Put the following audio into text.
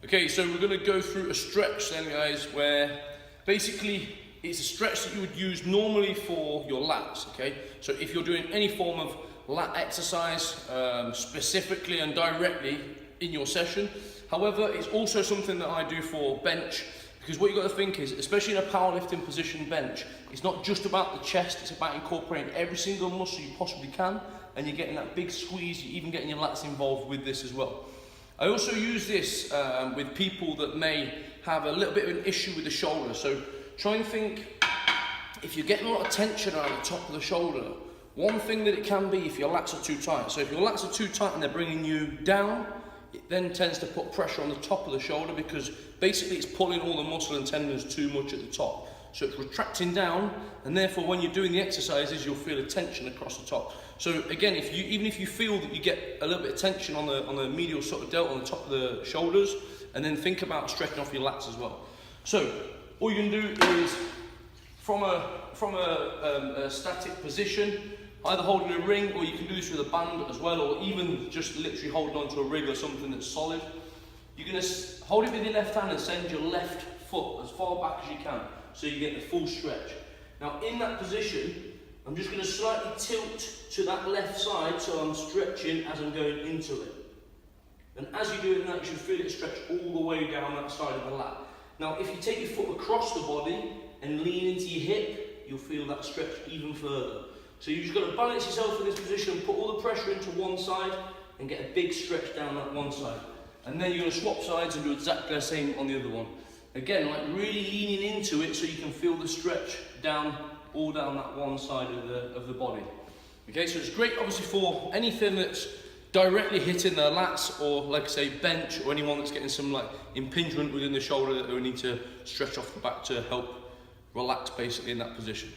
Okay, so we're going to go through a stretch then, guys, where basically it's a stretch that you would use normally for your lats, okay? So if you're doing any form of lat exercise, specifically and directly in your session. However, it's also something that I do for bench, because what you've got to think is, especially in a powerlifting position bench, it's not just about the chest, it's about incorporating every single muscle you possibly can, and you're getting that big squeeze, you're even getting your lats involved with this as well. I also use this with people that may have a little bit of an issue with the shoulder. So try and think, if you're getting a lot of tension around the top of the shoulder, one thing that it can be if your lats are too tight. So if your lats are too tight and they're bringing you down, it then tends to put pressure on the top of the shoulder, because basically it's pulling all the muscle and tendons too much at the top. So it's retracting down, and therefore when you're doing the exercises, you'll feel a tension across the top. So again, even if you feel that you get a little bit of tension on the medial sort of delta on the top of the shoulders, and then think about stretching off your lats as well. So all you can do is from a static position, either holding a ring, or you can do this with a band as well, or even just literally holding onto a rig or something that's solid. You're going to hold it with your left hand and send your left foot as far back as you can, so you get the full stretch. Now in that position, I'm just going to slightly tilt to that left side, so I'm stretching as I'm going into it. And as you're doing that, you should feel it stretch all the way down that side of the lat. Now if you take your foot across the body and lean into your hip, you'll feel that stretch even further. So you've just got to balance yourself in this position, put all the pressure into one side and get a big stretch down that one side. And then you're going to swap sides and do exactly the same on the other one. Again, like really leaning into it so you can feel the stretch down, all down that one side of the body. Okay, so it's great obviously for anything that's directly hitting their lats, or like I say, bench, or anyone that's getting some like impingement within the shoulder that they need to stretch off the back to help relax basically in that position.